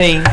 Hey.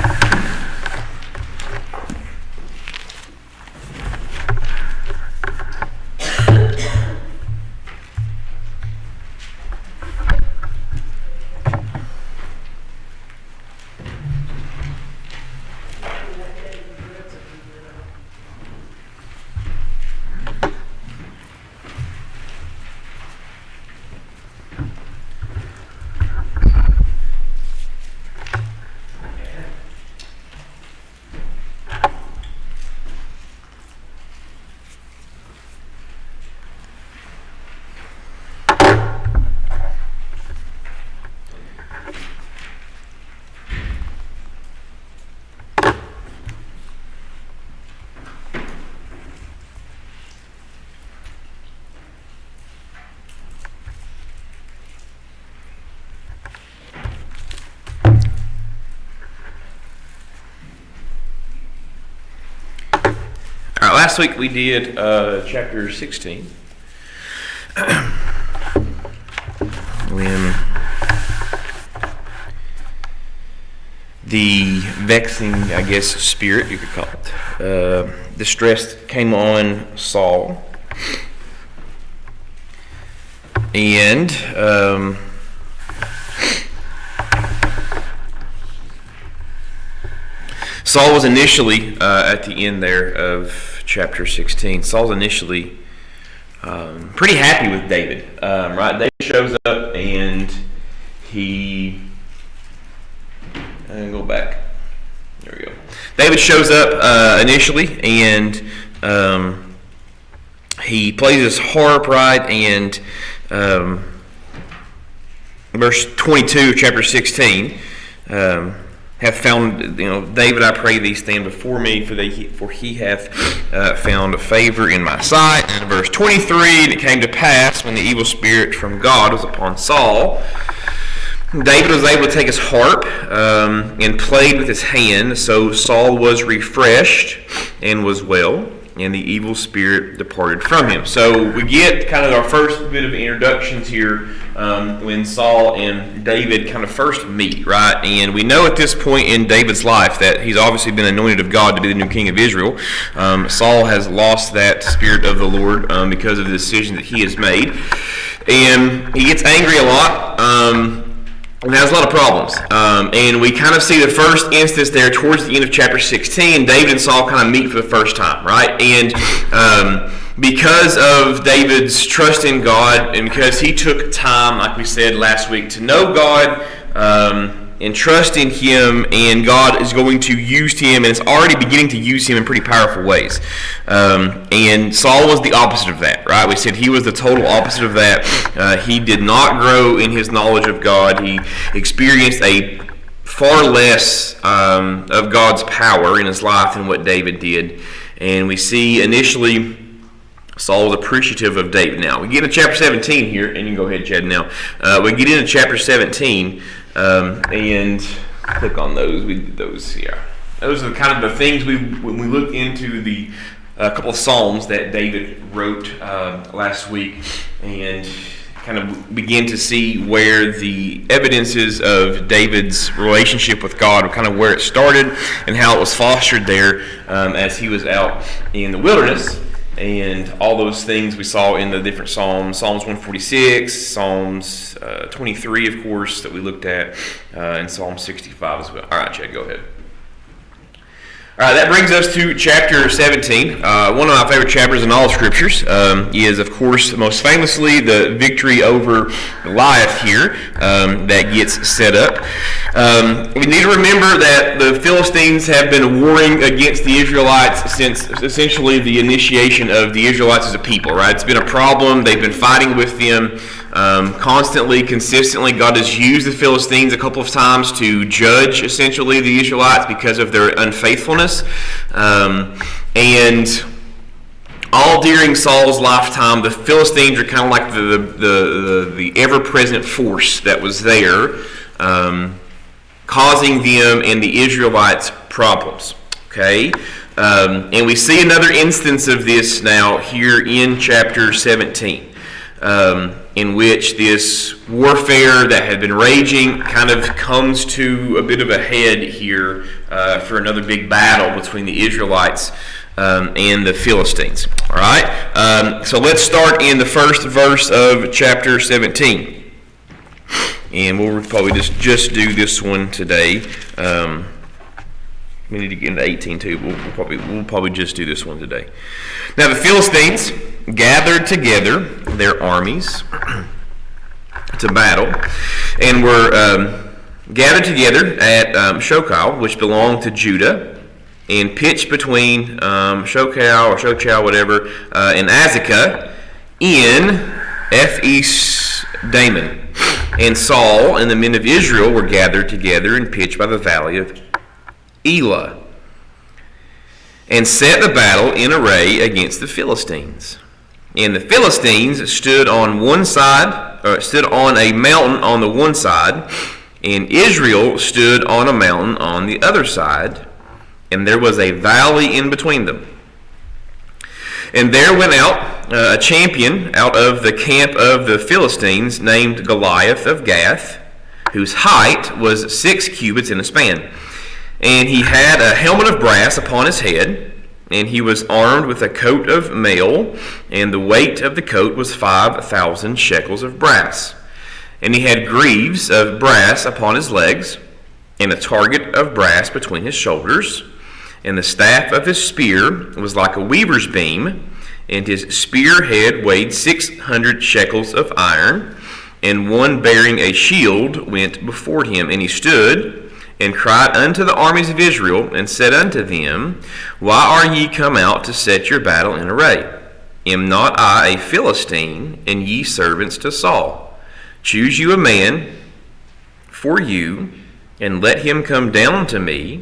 Last week we did chapter 16. When the vexing, I guess, spirit, you could call it, distress came on Saul. And Saul was initially, at the end there of chapter 16, Saul's initially pretty happy with David, right? David shows up and he, go back, there we go. David shows up initially and he plays his harp, right? And verse 22 of chapter 16, have found, David, I pray thee, stand before me, for he hath found favor in my sight. And verse 23, and it came to pass when the evil spirit from God was upon Saul, David was able to take his harp and played with his hand, so Saul was refreshed and was well, and the evil spirit departed from him. So we get kind of our first bit of introductions here when Saul and David kind of first meet, right? And we know at this point in David's life that he's obviously been anointed of God to be the new king of Israel. Saul has lost that spirit of the Lord because of the decision that he has made. And he gets angry a lot. And has a lot of problems. And we kind of see the first instance there towards the end of chapter 16. David and Saul kind of meet for the first time, right? And because of David's trust in God, and because he took time, like we said last week, to know God and trust in Him, and God is going to use him, and it's already beginning to use him in pretty powerful ways. And Saul was the opposite of that, right? We said he was the total opposite of that. He did not grow in his knowledge of God. He experienced a far less of God's power in his life than what David did. And we see initially Saul was appreciative of David. Now, we get into chapter 17 here, and you can go ahead, Chad, now. We get into chapter 17, and click on those. We did those, yeah. Those are kind of the things when we look into the couple of Psalms that David wrote last week, and kind of begin to see where the evidences of David's relationship with God, kind of where it started and how it was fostered there as he was out in the wilderness. And all those things we saw in the different Psalms, Psalms 146, Psalms 23, of course, that we looked at, and Psalm 65 as well. All right, Chad, go ahead. All right, that brings us to chapter 17. One of my favorite chapters in all of Scriptures is, of course, most famously the victory over Goliath here that gets set up. We need to remember that the Philistines have been warring against the Israelites since essentially the initiation of the Israelites as a people, right? It's been a problem. They've been fighting with them constantly, consistently. God has used the Philistines a couple of times to judge essentially the Israelites because of their unfaithfulness. And all during Saul's lifetime, the Philistines are kind of like the ever-present force that was there, causing them and the Israelites problems. Okay, and we see another instance of this now here in chapter 17. in which this warfare that had been raging kind of comes to a bit of a head here for another big battle between the Israelites and the Philistines. All right, so let's start in the first verse of chapter 17. And we'll probably just do this one today. We need to get into 18 too. We'll probably just do this one today. Now the Philistines gathered together their armies to battle, and were gathered together at Shocal, which belonged to Judah, and pitched between Shocal, whatever, and Azekah in Ephes-Dammim. And Saul and the men of Israel were gathered together and pitched by the valley of Elah, and set the battle in array against the Philistines. And the Philistines stood on one side, or stood on a mountain on the one side, and Israel stood on a mountain on the other side, and there was a valley in between them. And there went out a champion out of the camp of the Philistines, named Goliath of Gath, whose height was 6 cubits in a span. And he had a helmet of brass upon his head, and he was armed with a coat of mail, and the weight of the coat was 5,000 shekels of brass. And he had greaves of brass upon his legs, and a target of brass between his shoulders. And the staff of his spear was like a weaver's beam, and his spear head weighed 600 shekels of iron, and one bearing a shield went before him. And he stood and cried unto the armies of Israel, and said unto them, Why are ye come out to set your battle in array? Am not I a Philistine, and ye servants to Saul? Choose you a man for you, and let him come down to me,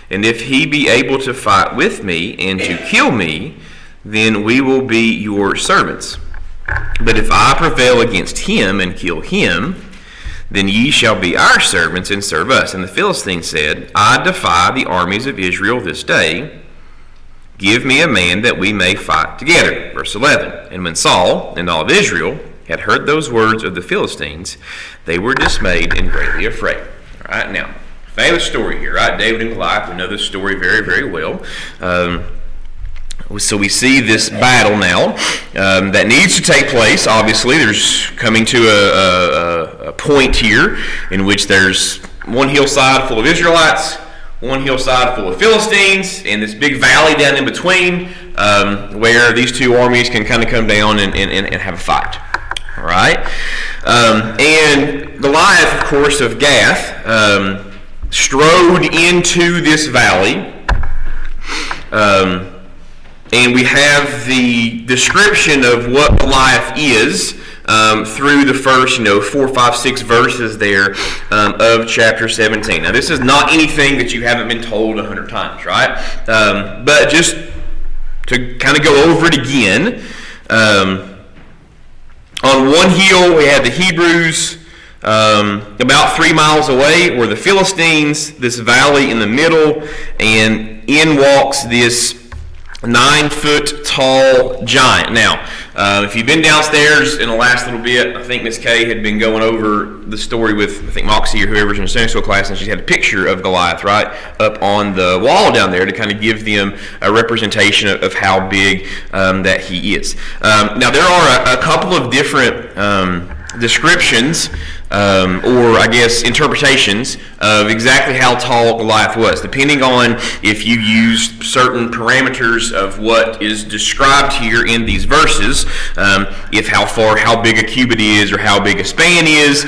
and if he be able to fight with me, and to kill me, then we will be your servants. But if I prevail against him, and kill him, then ye shall be our servants and serve us. And the Philistines said, I defy the armies of Israel this day. Give me a man that we may fight together. Verse 11. And when Saul and all of Israel had heard those words of the Philistines, they were dismayed and greatly afraid. All right, now, famous story here, right? David and Goliath. We know this story very, very well. So we see this battle now that needs to take place. Obviously, there's coming to a point here in which there's one hillside full of Israelites, one hillside full of Philistines, and this big valley down in between where these two armies can kind of come down and have a fight. All right? And Goliath, of course, of Gath, strode into this valley. And we have the description of what Goliath is through the first, 4, 5, 6 verses there of chapter 17. Now, this is not anything that you haven't been told 100 times, right? But just to kind of go over it again, on one hill we had the Hebrews. About 3 miles away were the Philistines, this valley in the middle, and in walks this 9-foot tall giant. Now, if you've been downstairs in the last little bit, I think Miss Kay had been going over the story with, I think, Moxie or whoever's in the Sunday school class, and she had a picture of Goliath, right, up on the wall down there to kind of give them a representation of how big that he is. Now, there are a couple of different descriptions or I guess interpretations of exactly how tall Goliath was, depending on if you used certain parameters of what is described here in these verses, if how big a cubit is or how big a span is.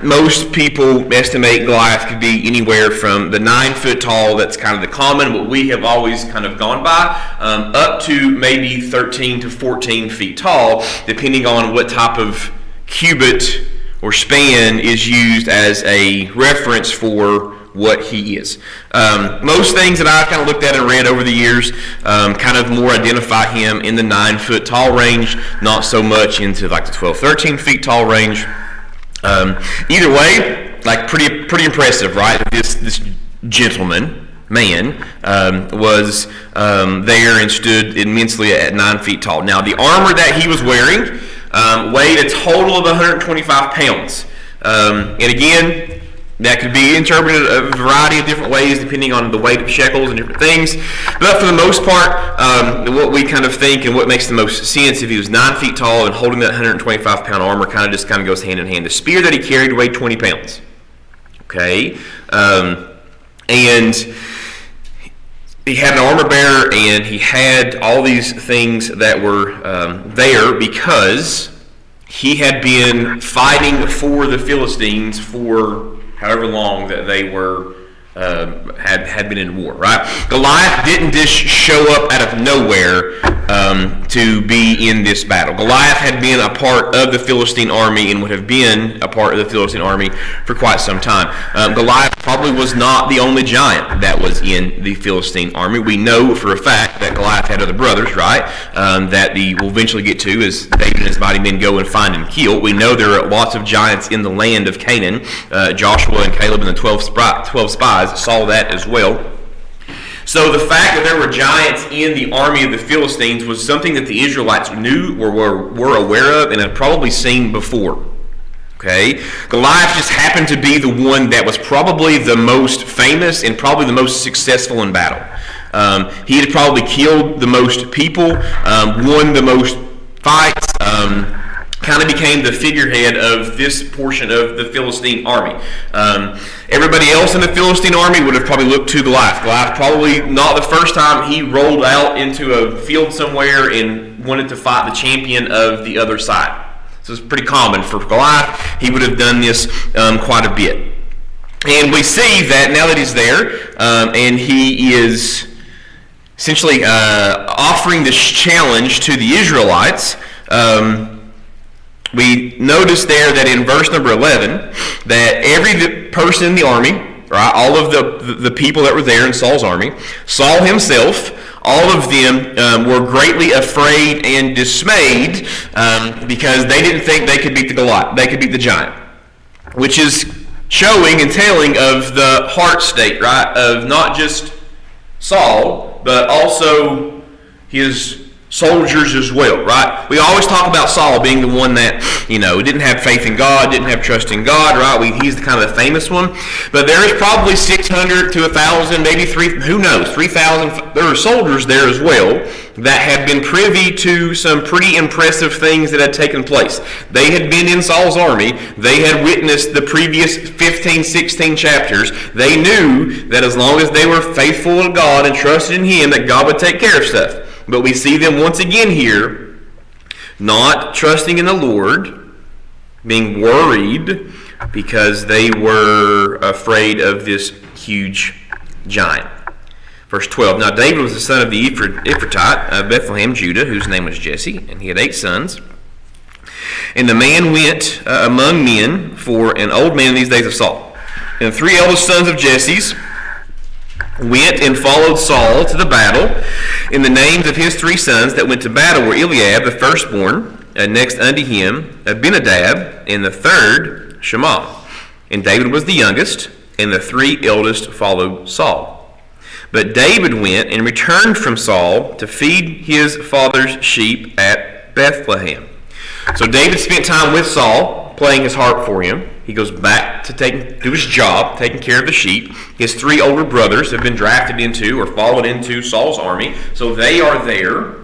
Most people estimate Goliath could be anywhere from the 9-foot tall, that's kind of the common, what we have always kind of gone by, up to maybe 13 to 14 feet tall, depending on what type of cubit or span is used as a reference for what he is. Most things that I've kind of looked at and read over the years kind of more identify him in the 9-foot tall range, not so much into like the 12, 13 feet tall range. Either way, like pretty impressive, right? This gentleman, man, was there and stood immensely at 9 feet tall. Now, the armor that he was wearing weighed a total of 125 pounds. And again, that could be interpreted a variety of different ways depending on the weight of shekels and different things. But for the most part, what we kind of think and what makes the most sense, if he was 9 feet tall and holding that 125-pound armor, kind of goes hand in hand. The spear that he carried weighed 20 pounds. Okay? And he had an armor bearer, and he had all these things that were there because he had been fighting for the Philistines for however long that they were had been in war, right? Goliath didn't just show up out of nowhere to be in this battle. Goliath had been a part of the Philistine army and would have been a part of the Philistine army for quite some time. Goliath probably was not the only giant that was in the Philistine army. We know for a fact that Goliath had other brothers, right? That we'll eventually get to as David and his mighty men go and find and kill. We know there are lots of giants in the land of Canaan. Joshua and Caleb and the 12 spies saw that as well. So the fact that there were giants in the army of the Philistines was something that the Israelites knew or were aware of and had probably seen before. Okay? Goliath just happened to be the one that was probably the most famous and probably the most successful in battle. He had probably killed the most people, won the most fights, kind of became the figurehead of this portion of the Philistine army. Everybody else in the Philistine army would have probably looked to Goliath. Goliath probably not the first time he rolled out into a field somewhere and wanted to fight the champion of the other side. So it's pretty common for Goliath. He would have done this quite a bit. And we see that now that he's there and he is essentially offering this challenge to the Israelites, we notice there that in verse number 11 that every person in the army, right, all of the people that were there in Saul's army, Saul himself, all of them were greatly afraid and dismayed because they didn't think they could beat the Goliath, they could beat the giant, which is showing and telling of the heart state, right, of not just Saul, but also his soldiers as well, right? We always talk about Saul being the one that, didn't have faith in God, didn't have trust in God, right? He's kind of the famous one. But there is probably 600 to 1,000, maybe 3,000. There are soldiers there as well that had been privy to some pretty impressive things that had taken place. They had been in Saul's army. They had witnessed the previous 15, 16 chapters. They knew that as long as they were faithful to God and trusted in Him, that God would take care of stuff. But we see them once again here, not trusting in the Lord, being worried because they were afraid of this huge giant. Verse 12, now David was the son of the Ephratite of Bethlehem, Judah, whose name was Jesse, and he had 8 sons. And the man went among men for an old man in these days of Saul. And the 3 eldest sons of Jesse's went and followed Saul to the battle. And the names of his 3 sons that went to battle were Eliab, the firstborn, next unto him Abinadab, and the third Shammah. And David was the youngest, and the 3 eldest followed Saul. But David went and returned from Saul to feed his father's sheep at Bethlehem. So David spent time with Saul, playing his harp for him. He goes back to do his job, taking care of the sheep. His 3 older brothers have been drafted into or fallen into Saul's army, so they are there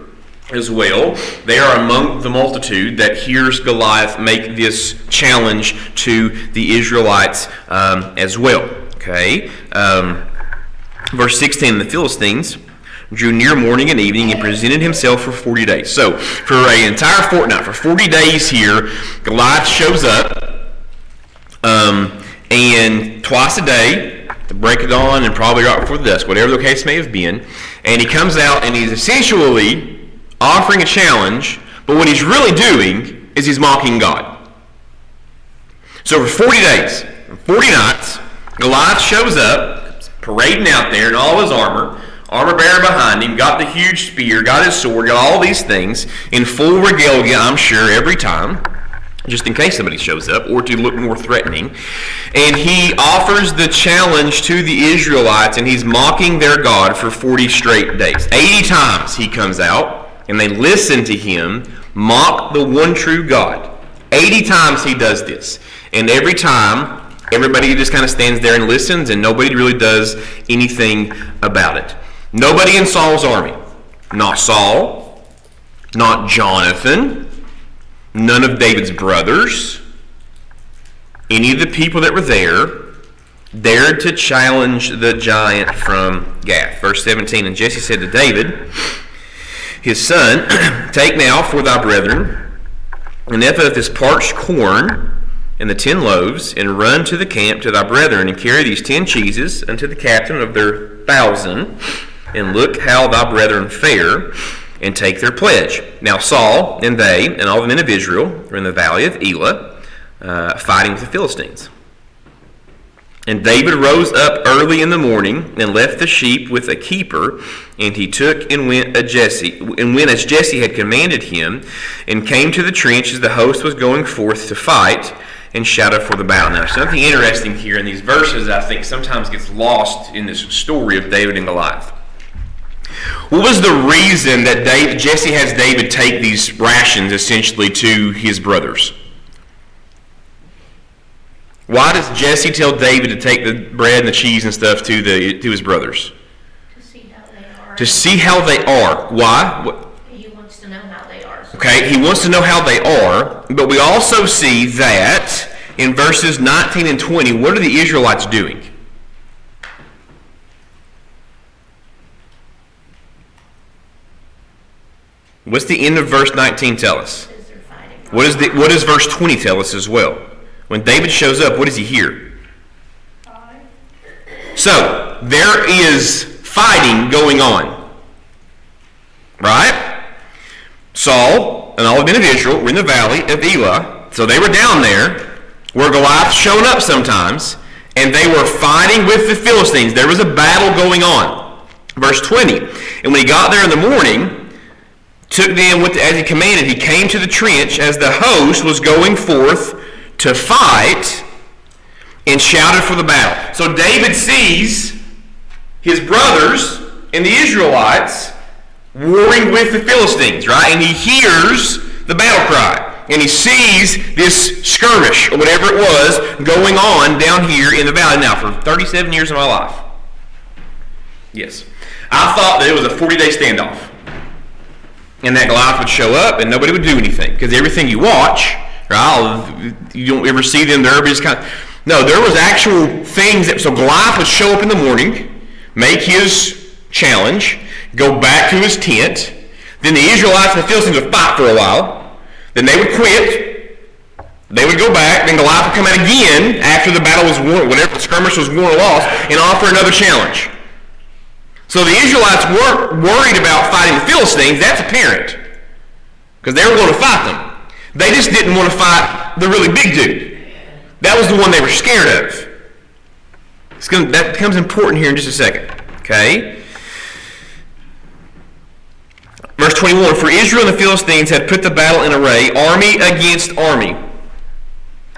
as well. They are among the multitude that hears Goliath make this challenge to the Israelites as well. Okay, verse 16, the Philistines drew near morning and evening and presented himself for 40 days. So for an entire fortnight, for 40 days here, Goliath shows up. And twice a day, to break it on and probably right before the dusk, whatever the case may have been, and he comes out and he's essentially offering a challenge, but what he's really doing is he's mocking God. So for 40 days, 40 nights, Goliath shows up, parading out there in all his armor bearer behind him, got the huge spear, got his sword, got all these things in full regalia, I'm sure, every time, just in case somebody shows up, or to look more threatening. And he offers the challenge to the Israelites, and he's mocking their God for 40 straight days. 80 times he comes out, and they listen to him mock the one true God. 80 times he does this. And every time, everybody just kind of stands there and listens, and nobody really does anything about it. Nobody in Saul's army. Not Saul, not Jonathan, none of David's brothers, any of the people that were there, dared to challenge the giant from Gath. Verse 17, and Jesse said to David, his son, take now for thy brethren an ephah of this parched corn and the 10 loaves, and run to the camp to thy brethren, and carry these 10 cheeses unto the captain of their 1,000, and look how thy brethren fare, and take their pledge. Now Saul and they and all the men of Israel were in the valley of Elah, fighting with the Philistines. And David rose up early in the morning and left the sheep with a keeper, and he took and went as Jesse had commanded him, and came to the trench as the host was going forth to fight, and shouted for the battle. Now, something interesting here in these verses, I think, sometimes gets lost in this story of David and Goliath. What was the reason that Jesse has David take these rations essentially to his brothers? Why does Jesse tell David to take the bread and the cheese and stuff to his brothers? To see how they are. To see how they are. Why? He wants to know how they are. Okay, he wants to know how they are, but we also see that in verses 19 and 20, what are the Israelites doing? What's the end of verse 19 tell us? What does verse 20 tell us as well? When David shows up, what does he hear? So, there is fighting going on. Right? Saul and all the men of Israel were in the valley of Elah, so they were down there, where Goliath showed up sometimes, and they were fighting with the Philistines. There was a battle going on. Verse 20, and when he got there in the morning, took them as he commanded, he came to the trench as the host was going forth to fight, and shouted for the battle. So David sees his brothers and the Israelites warring with the Philistines, right? And he hears the battle cry. And he sees this skirmish, or whatever it was, going on down here in the valley. Now, for 37 years of my life, yes, I thought that it was a 40-day standoff. And that Goliath would show up and nobody would do anything. Because everything you watch, right, you don't ever see them, they're just kind of... No, there was actual things that... So Goliath would show up in the morning, make his challenge, go back to his tent, then the Israelites and the Philistines would fight for a while, then they would quit, they would go back, then Goliath would come out again after the battle was won, whatever the skirmish was won or lost, and offer another challenge. So the Israelites weren't worried about fighting the Philistines. That's apparent, because they were going to fight them. They just didn't want to fight the really big dude. That was the one they were scared of. That becomes important here in just a second. Okay? Verse 21, for Israel and the Philistines had put the battle in array, army against army.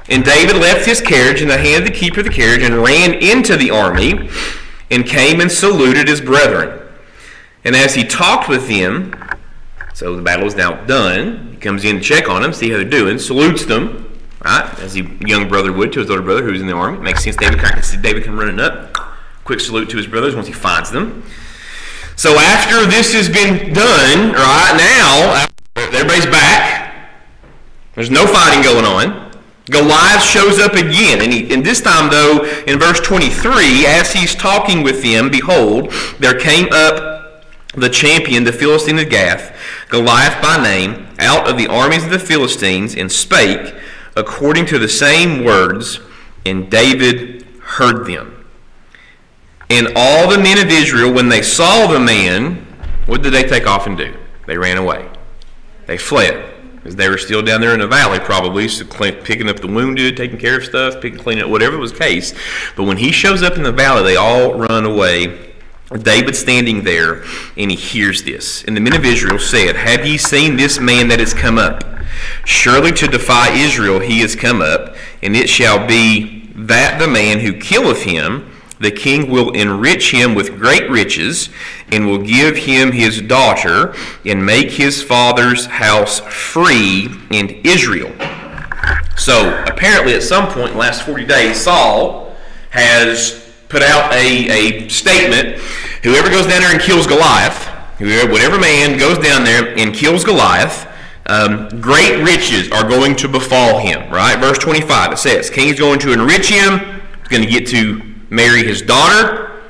And David left his carriage in the hand of the keeper of the carriage and ran into the army and came and saluted his brethren. And as he talked with them, so the battle is now done, he comes in to check on them, see how they're doing, salutes them, right, as a young brother would to his older brother who's in the army. Makes sense. David come running up, quick salute to his brothers once he finds them. So after this has been done, right, now everybody's back. There's no fighting going on. Goliath shows up again, and this time, though, in verse 23, as he's talking with them, behold, there came up the champion, the Philistine of Gath, Goliath by name, out of the armies of the Philistines, and spake according to the same words, and David heard them. And all the men of Israel, when they saw the man, what did they take off and do? They ran away. They fled. Because they were still down there in the valley probably, so picking up the wounded, taking care of stuff, cleaning up, whatever was the case. But when he shows up in the valley, they all run away. David's standing there, and he hears this. And the men of Israel said, have ye seen this man that is come up? Surely to defy Israel he is come up, and it shall be that the man who killeth him the king will enrich him with great riches, and will give him his daughter, and make his father's house free in Israel. So, apparently at some point in the last 40 days, Saul has put out a statement. Whoever goes down there and kills Goliath, whatever man goes down there and kills Goliath, great riches are going to befall him, right? Verse 25, it says, King's going to enrich him. He's going to get to marry his daughter,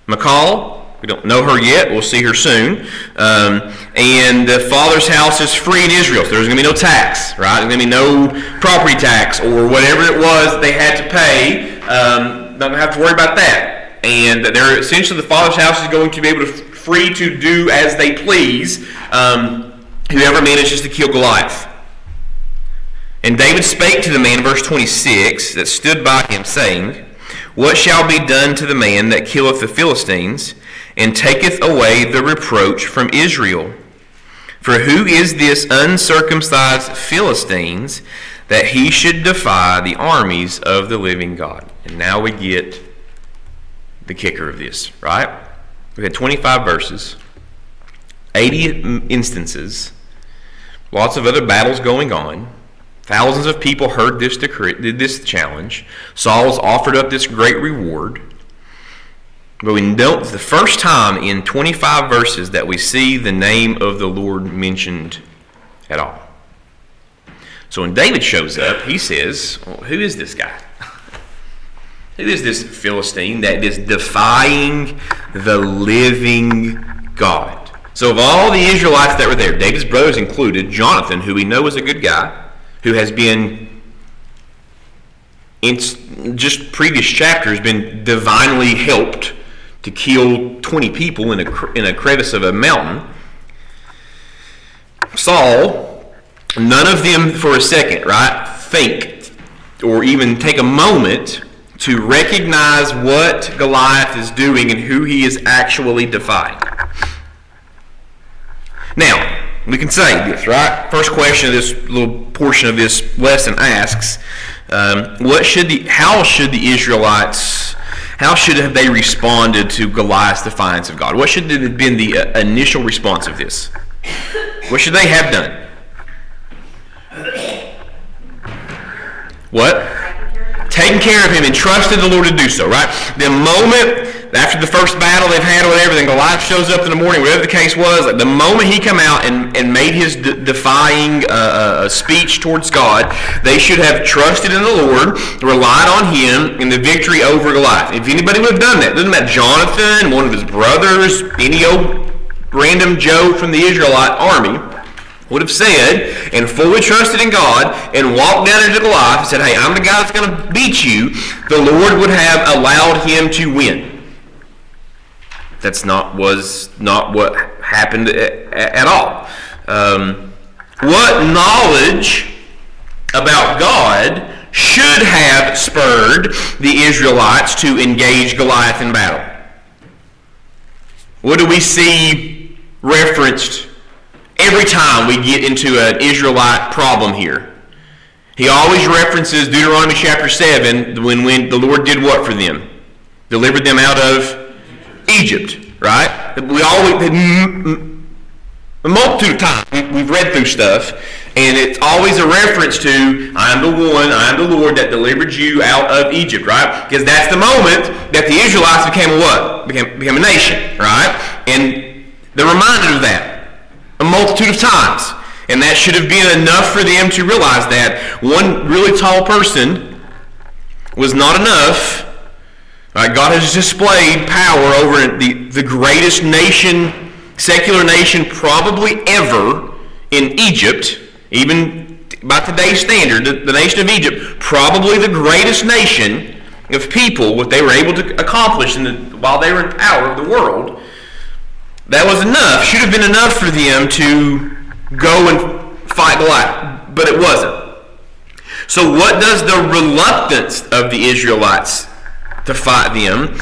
Michal. We don't know her yet. We'll see her soon. And the father's house is free in Israel, so there's going to be no tax, right? There's going to be no property tax or whatever it was they had to pay. Not going to have to worry about that. And they're essentially, the father's house is going to be able to free to do as they please, whoever manages to kill Goliath. And David spake to the man, verse 26, that stood by him, saying, What shall be done to the man that killeth the Philistines, and taketh away the reproach from Israel? For who is this uncircumcised Philistines, that he should defy the armies of the living God? And now we get the kicker of this, right? We had 25 verses, 80 instances, lots of other battles going on. Thousands of people heard this challenge. Saul's offered up this great reward. But we know it's the first time in 25 verses that we see the name of the Lord mentioned at all. So when David shows up, he says, who is this guy? Who is this Philistine that is defying the living God? So of all the Israelites that were there, David's brothers included, Jonathan, who we know is a good guy, who has been, in just previous chapters, been divinely helped to kill 20 people in a crevice of a mountain. Saul, none of them for a second, right, think or even take a moment to recognize what Goliath is doing and who he is actually defying. How we can say this, right? First question of this little portion of this lesson asks, how should have they responded to Goliath's defiance of God? What should have been the initial response of this? What should they have done? What? Taken care of him and trusted the Lord to do so, right? The moment after the first battle they've had or whatever, then Goliath shows up in the morning, whatever the case was, like the moment he come out and made his defying speech towards God, they should have trusted in the Lord, relied on him in the victory over Goliath. If anybody would have done that, doesn't matter, Jonathan, one of his brothers, any old random Joe from the Israelite army, would have said and fully trusted in God and walked down into Goliath and said, hey, I'm the guy that's going to beat you, the Lord would have allowed him to win. That's was not what happened at all. What knowledge about God should have spurred the Israelites to engage Goliath in battle? What do we see referenced every time we get into an Israelite problem here? He always references Deuteronomy chapter 7 when the Lord did what for them? Delivered them out of Egypt, right? We always, a multitude of times, we've read through stuff, and it's always a reference to, I am the Lord that delivered you out of Egypt, right? Because that's the moment that the Israelites became a what? Became a nation, right? And they're reminded of that a multitude of times. And that should have been enough for them to realize that one really tall person was not enough. Right? God has displayed power over the greatest nation, secular nation probably ever in Egypt, even by today's standard, the nation of Egypt, probably the greatest nation of people, what they were able to accomplish while they were in power of the world. That was enough, should have been enough for them to go and fight Goliath, but it wasn't. So what does the reluctance of the Israelites to fight them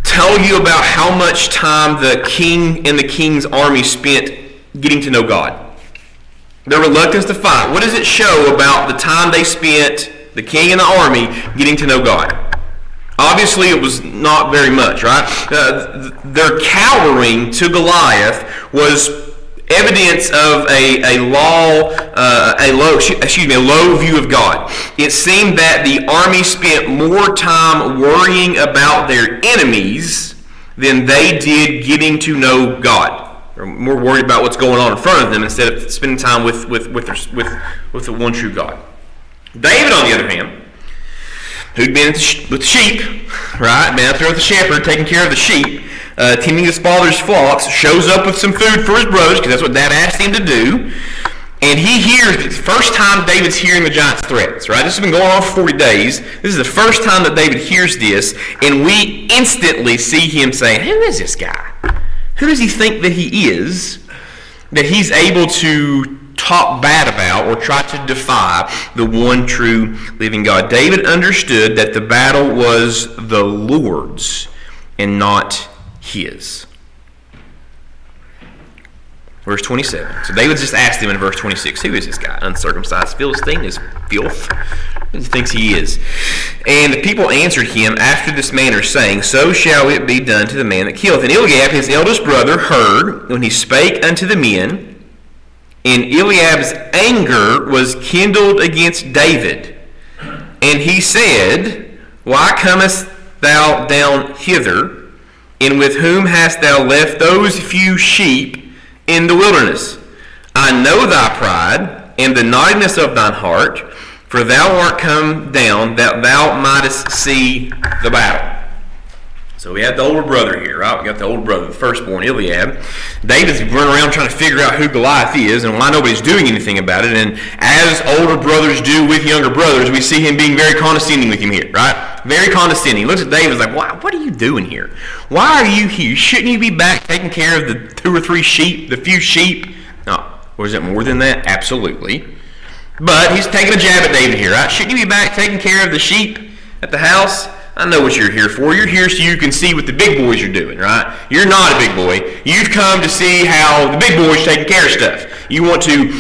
tell you about how much time the king and the king's army spent getting to know God? Their reluctance to fight. What does it show about the time they spent, the king and the army, getting to know God? Obviously, it was not very much, right? Their cowering to Goliath was evidence of a low view of God. It seemed that the army spent more time worrying about their enemies than they did getting to know God. Or more worried about what's going on in front of them instead of spending time with the one true God. David, on the other hand, who'd been with the sheep, right? Been out there with the shepherd, taking care of the sheep, tending his father's flocks, shows up with some food for his brothers, because that's what Dad asked him to do. And he hears, the first time David's hearing the giant's threats, right? This has been going on for 40 days. This is the first time that David hears this, and we instantly see him saying, who is this guy? Who does he think that he is, that he's able to talk bad about or try to defy the one true living God? David understood that the battle was the Lord's and not his. Verse 27. So David just asked him in verse 26, who is this guy? Uncircumcised Philistine, is filth. Who he thinks he is? And the people answered him after this manner, saying, so shall it be done to the man that killeth. And Eliab, his eldest brother, heard when he spake unto the men, and Eliab's anger was kindled against David. And he said, why comest thou down hither? And with whom hast thou left those few sheep in the wilderness? I know thy pride and the naughtiness of thine heart, for thou art come down that thou mightest see the battle. So we have the older brother here, right? We got the older brother, the firstborn, Eliab. David's running around trying to figure out who Goliath is and why nobody's doing anything about it. And as older brothers do with younger brothers, we see him being very condescending with him here, right? Very condescending. He looks at David and is like, what are you doing here? Why are you here? Shouldn't you be back taking care of the 2 or 3 sheep, the few sheep? No. Or is it more than that? Absolutely. But he's taking a jab at David here, right? Shouldn't you be back taking care of the sheep at the house? I know what you're here for. You're here so you can see what the big boys are doing, right? You're not a big boy. You've come to see how the big boys are taking care of stuff. You want to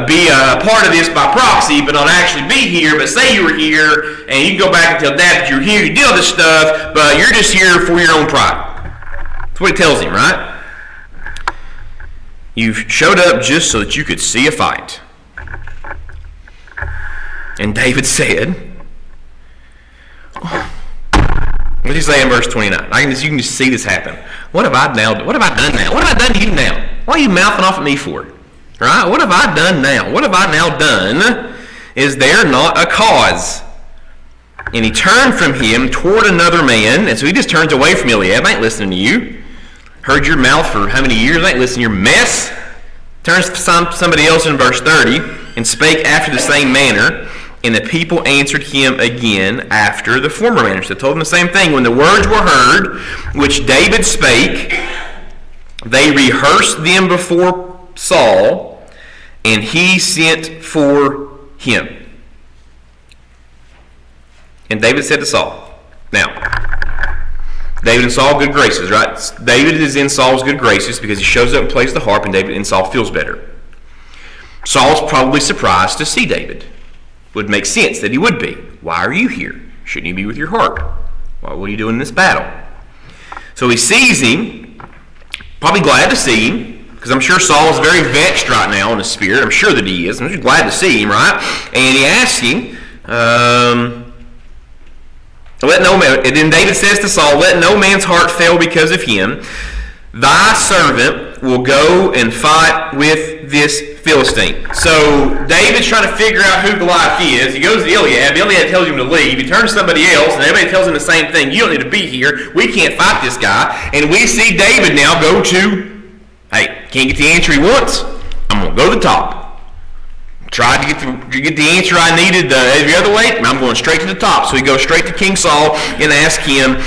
be a part of this by proxy, but not actually be here, but say you were here, and you can go back and tell Dad that you're here, you deal with this stuff, but you're just here for your own pride. That's what he tells him, right? You've showed up just so that you could see a fight. And David said, what did he say in verse 29? You can just see this happen. What have I done now? What have I done to you now? Why are you mouthing off at me for? Right? What have I done now? What have I now done? Is there not a cause? And he turned from him toward another man, and so he just turns away from Eliab. I ain't listening to you. Heard your mouth for how many years? I ain't listening to your mess. Turns to somebody else in verse 30, and spake after the same manner. And the people answered him again after the former manner. So they told him the same thing. When the words were heard, which David spake, they rehearsed them before Saul, and he sent for him. And David said to Saul, now, David and Saul, good graces, right? David is in Saul's good graces because he shows up and plays the harp, and David and Saul feels better. Saul's probably surprised to see David. Would make sense that he would be. Why are you here? Shouldn't you be with your harp? What are you doing in this battle? So he sees him, probably glad to see him, because I'm sure Saul is very vexed right now in his spirit. I'm sure that he is. I'm just glad to see him, right? And he asks him, let no man, and then David says to Saul, let no man's heart fail because of him. Thy servant will go and fight with this Philistine. So David's trying to figure out who Goliath is. He goes to Eliab. Eliab tells him to leave. He turns to somebody else, and everybody tells him the same thing. You don't need to be here. We can't fight this guy. And we see David now go to, hey, can't get the answer he wants. I'm going to go to the top. Tried to get the answer I needed every other way. I'm going straight to the top. So he goes straight to King Saul and asks him,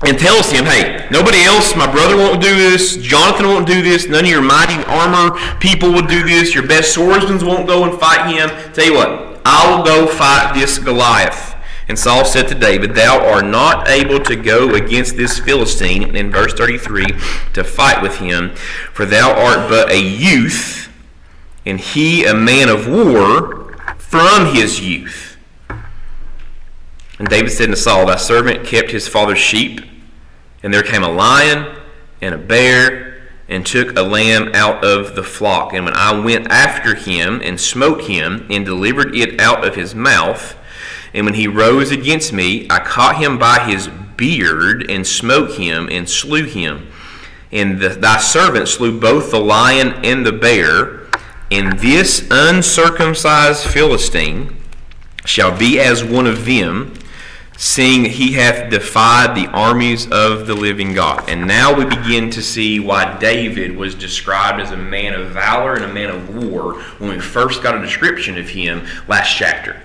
and tells him, hey, nobody else, my brother won't do this, Jonathan won't do this, none of your mighty armor people will do this, your best swordsmen won't go and fight him. Tell you what, I will go fight this Goliath. And Saul said to David, thou art not able to go against this Philistine, in verse 33, to fight with him, for thou art but a youth, and he a man of war from his youth. And David said to Saul, thy servant kept his father's sheep, and there came a lion and a bear, and took a lamb out of the flock. And when I went after him, and smote him, and delivered it out of his mouth, and when he rose against me, I caught him by his beard, and smote him, and slew him. And thy servant slew both the lion and the bear, and this uncircumcised Philistine shall be as one of them, seeing he hath defied the armies of the living God. And now we begin to see why David was described as a man of valor and a man of war when we first got a description of him last chapter.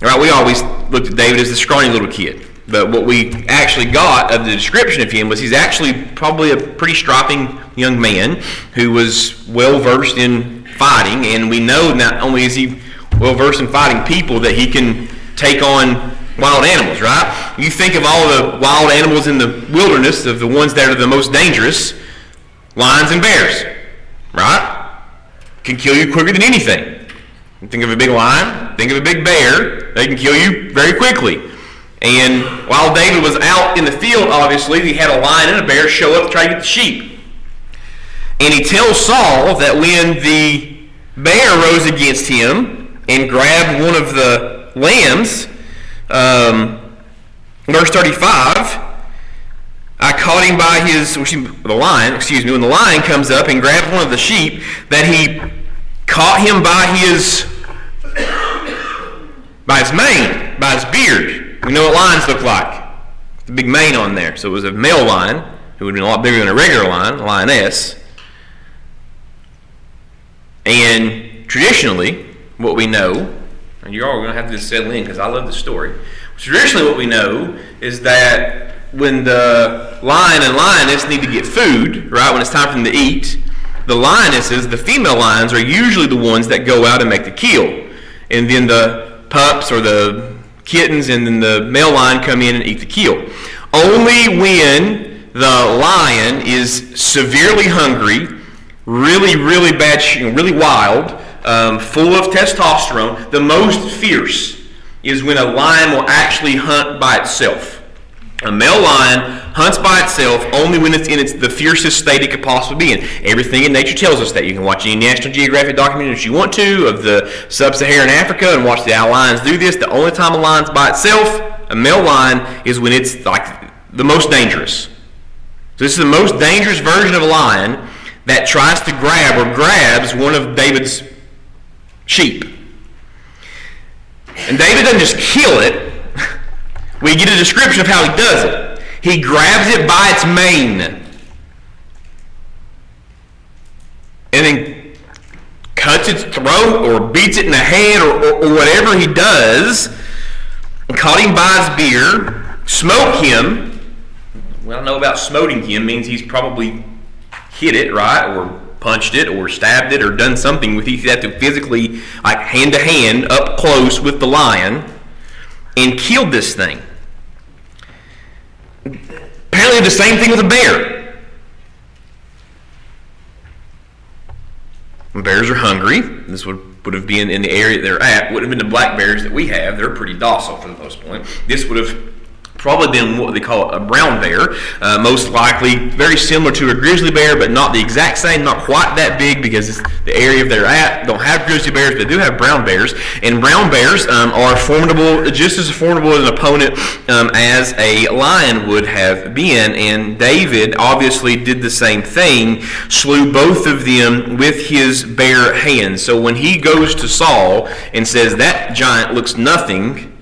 All right, we always looked at David as the scrawny little kid. But what we actually got of the description of him was he's actually probably a pretty strapping young man who was well-versed in fighting. And we know not only is he well-versed in fighting people, that he can take on wild animals, right? You think of all the wild animals in the wilderness, of the ones that are the most dangerous, lions and bears, right? Can kill you quicker than anything. You think of a big lion, think of a big bear, they can kill you very quickly. And while David was out in the field, obviously, he had a lion and a bear show up to try to get the sheep. And he tells Saul that when the bear rose against him and grabbed one of the lambs, verse 35, I caught him by when the lion comes up and grabs one of the sheep, that he caught him by his mane, by his beard. We know what lions look like. The big mane on there. So it was a male lion, who would have been a lot bigger than a regular lion, a lioness. And traditionally, what we know, and you're all going to have to just settle in because I love the story. Traditionally, what we know is that when the lion and lioness need to get food, right, when it's time for them to eat, the lionesses, the female lions, are usually the ones that go out and make the kill. And then the pups or the kittens and then the male lion come in and eat the kill. Only when the lion is severely hungry, really, really bad, really wild, full of testosterone, the most fierce is when a lion will actually hunt by itself. A male lion hunts by itself only when it's in the fiercest state it could possibly be in. Everything in nature tells us that. You can watch any National Geographic documentary if you want to of the sub-Saharan Africa and watch how lions do this. The only time a lion's by itself, a male lion, is when it's like the most dangerous. So this is the most dangerous version of a lion that tries to grab or grabs one of David's sheep. And David doesn't just kill it. We get a description of how he does it. He grabs it by its mane and then cuts its throat or beats it in the head or whatever he does, and caught him by his beard, smote him. We don't know about smoting him. Means he's probably hit it, right, or punched it or stabbed it or done something with it. He had to physically, like hand to hand, up close with the lion, and killed this thing. Apparently the same thing with a bear. When bears are hungry, this would have been in the area they're at, would have been the black bears that we have. They're pretty docile for the most part. This would have probably been what they call a brown bear, most likely very similar to a grizzly bear, but not the exact same, not quite that big, because it's the area they're at don't have grizzly bears, but they do have brown bears. And brown bears are formidable, just as formidable as an opponent as a lion would have been. And David obviously did the same thing, slew both of them with his bare hands. So when he goes to Saul and says that giant looks nothing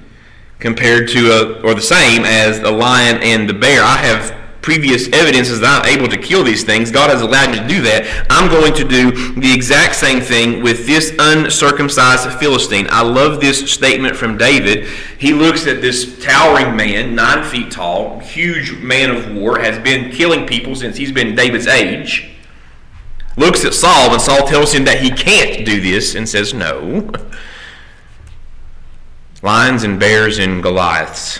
compared to or the same as the lion and the bear, I have previous evidences that I'm able to kill these things. God has allowed me to do that. I'm going to do the exact same thing with this uncircumcised Philistine. I love this statement from David. He looks at this towering man, 9 feet tall, huge man of war, has been killing people since he's been David's age. Looks at Saul, and Saul tells him that he can't do this and says no. Lions and bears and Goliaths,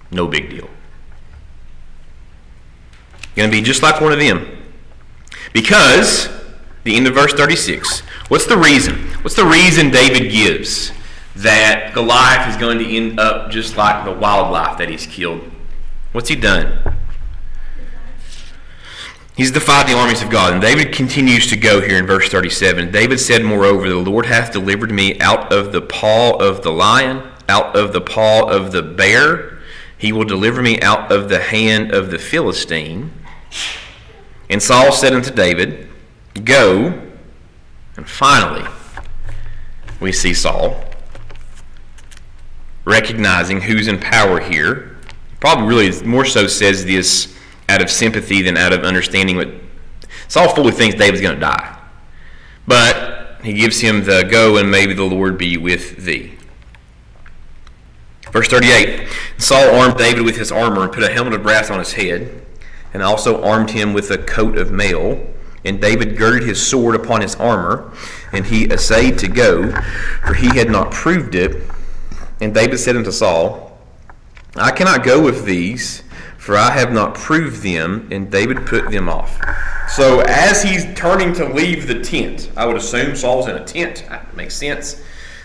no big deal. Going to be just like one of them. Because, the end of verse 36, what's the reason? What's the reason David gives that Goliath is going to end up just like the wildlife that he's killed. What's he done? He's defied the armies of God. And David continues to go here in verse 37. David said, moreover, the Lord hath delivered me out of the paw of the lion, out of the paw of the bear. He will deliver me out of the hand of the Philistine. And Saul said unto David, go. And finally, we see Saul recognizing who's in power here. Probably really more so says this out of sympathy than out of understanding what Saul fully thinks David's going to die. But he gives him the go, and maybe the Lord be with thee. Verse 38, Saul armed David with his armor and put a helmet of brass on his head, and also armed him with a coat of mail. And David girded his sword upon his armor, and he essayed to go, for he had not proved it. And David said unto Saul, I cannot go with these, for I have not proved them. And David put them off. So as he's turning to leave the tent, I would assume Saul's in a tent. That makes sense.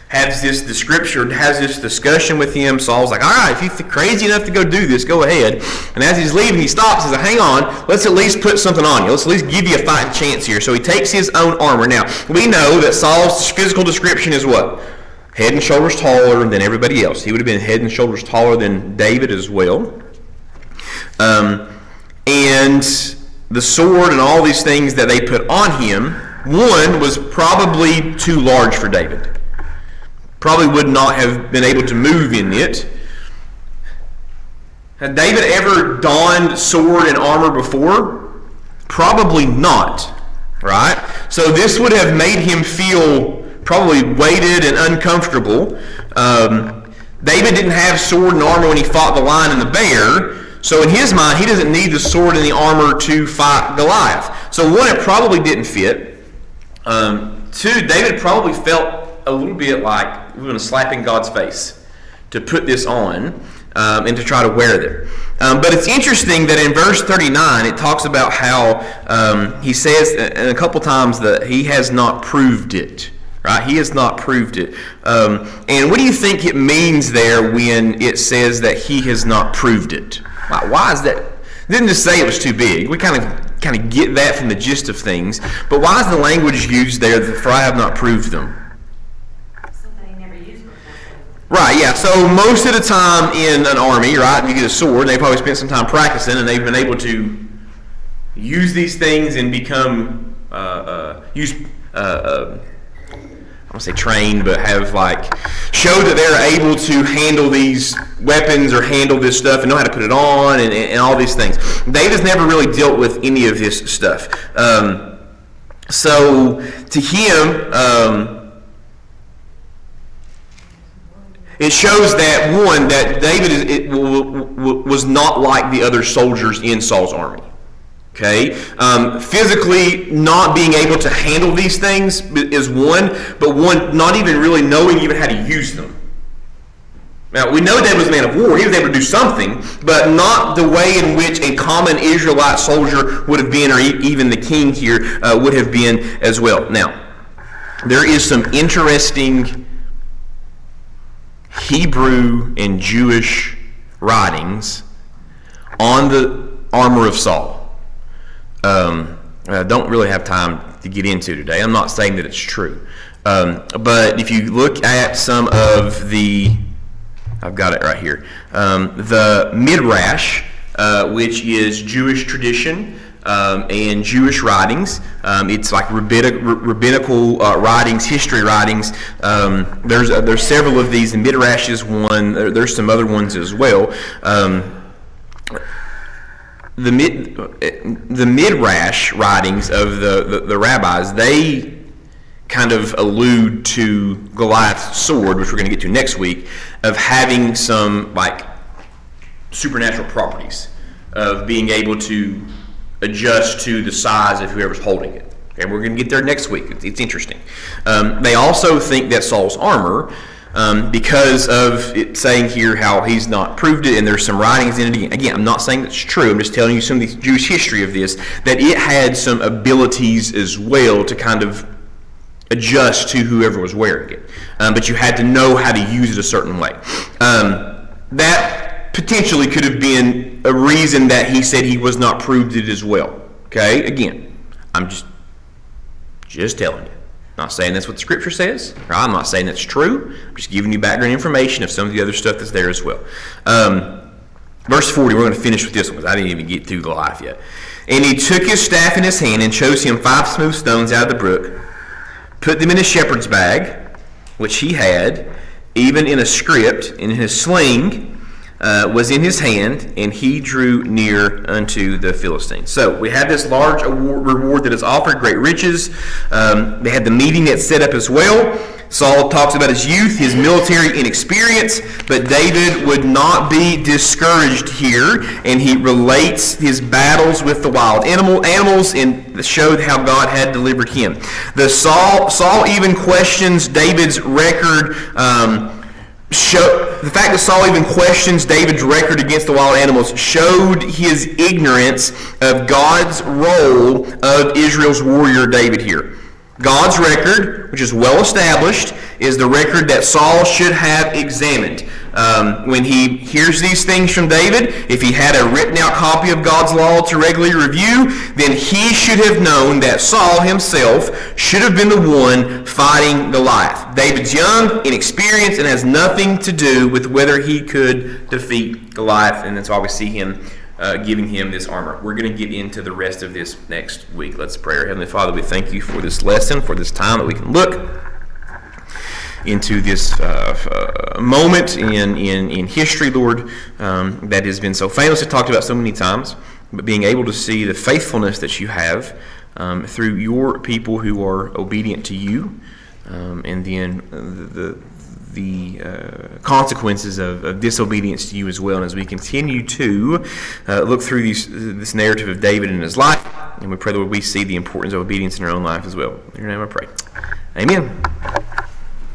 Has this discussion with him. Saul's like, all right, if you're crazy enough to go do this, go ahead. And as he's leaving, he stops and says, hang on, let's at least put something on you. Let's at least give you a fighting chance here. So he takes his own armor. Now, we know that Saul's physical description is what? Head and shoulders taller than everybody else. He would have been head and shoulders taller than David as well. And the sword and all these things that they put on him, one was probably too large for David. Probably would not have been able to move in it. Had David ever donned sword and armor before? Probably not, right? So this would have made him feel probably weighted and uncomfortable. David didn't have sword and armor when he fought the lion and the bear. So in his mind, he doesn't need the sword and the armor to fight Goliath. So one, it probably didn't fit. Two, David probably felt a little bit like we're going to slap in God's face to put this on and to try to wear them. But it's interesting that in verse 39, it talks about how he says a couple times that he has not proved it. Right? He has not proved it. And what do you think it means there when it says that he has not proved it? Why is that? It didn't just say it was too big. We kind of get that from the gist of things. But why is the language used there, for I have not proved them? Something he never used before. Right, yeah. So most of the time in an army, right, you get a sword, and they probably spent some time practicing, and they've been able to use these things and become, I don't say trained, but have show that they're able to handle these weapons or handle this stuff and know how to put it on and all these things. David's never really dealt with any of this stuff. So to him, it shows that one, that David was not like the other soldiers in Saul's army. Okay, physically not being able to handle these things is one, but one not even really knowing even how to use them. Now we know David was a man of war; he was able to do something, but not the way in which a common Israelite soldier would have been, or even the king here would have been as well. Now, there is some interesting Hebrew and Jewish writings on the armor of Saul. I don't really have time to get into today. I'm not saying that it's true. But if you look at some of the, I've got it right here, the Midrash, which is Jewish tradition and Jewish writings. It's like rabbinical writings, history writings. There's several of these. The Midrash is one. There's some other ones as well. The Midrash writings of the rabbis, they kind of allude to Goliath's sword, which we're going to get to next week, of having some supernatural properties, of being able to adjust to the size of whoever's holding it. Okay, we're going to get there next week. It's interesting. They also think that Saul's armor, because of it saying here how he's not proved it, and there's some writings in it. Again, I'm not saying that's true. I'm just telling you some of the Jewish history of this, that it had some abilities as well to kind of adjust to whoever was wearing it. But you had to know how to use it a certain way. That potentially could have been a reason that he said he was not proved it as well. Okay, again, I'm just telling you. Not saying that's what the scripture says. Or I'm not saying that's true. I'm just giving you background information of some of the other stuff that's there as well. Verse 40, we're going to finish with this one because I didn't even get through the life yet. And he took his staff in his hand and chose him 5 smooth stones out of the brook, put them in a shepherd's bag, which he had, even in a script, in his sling, was in his hand, and he drew near unto the Philistines. So we have this large reward that is offered, great riches. They had the meeting that's set up as well. Saul talks about his youth, his military inexperience, but David would not be discouraged here, and he relates his battles with the wild animals and showed how God had delivered him. Saul even questions David's record. The fact that Saul even questions David's record against the wild animals showed his ignorance of God's role of Israel's warrior David here. God's record, which is well established, is the record that Saul should have examined. When he hears these things from David, if he had a written out copy of God's law to regularly review, then he should have known that Saul himself should have been the one fighting Goliath. David's young, inexperienced, and has nothing to do with whether he could defeat Goliath, and that's why we see him giving him this armor. We're going to get into the rest of this next week. Let's pray. Our Heavenly Father, we thank you for this lesson, for this time that we can look into this moment in history, Lord, that has been so famously talked about so many times, but being able to see the faithfulness that you have through your people who are obedient to you, and then the consequences of disobedience to you as well. And as we continue to look through this narrative of David and his life, and we pray that we see the importance of obedience in our own life as well. In your name I pray. Amen.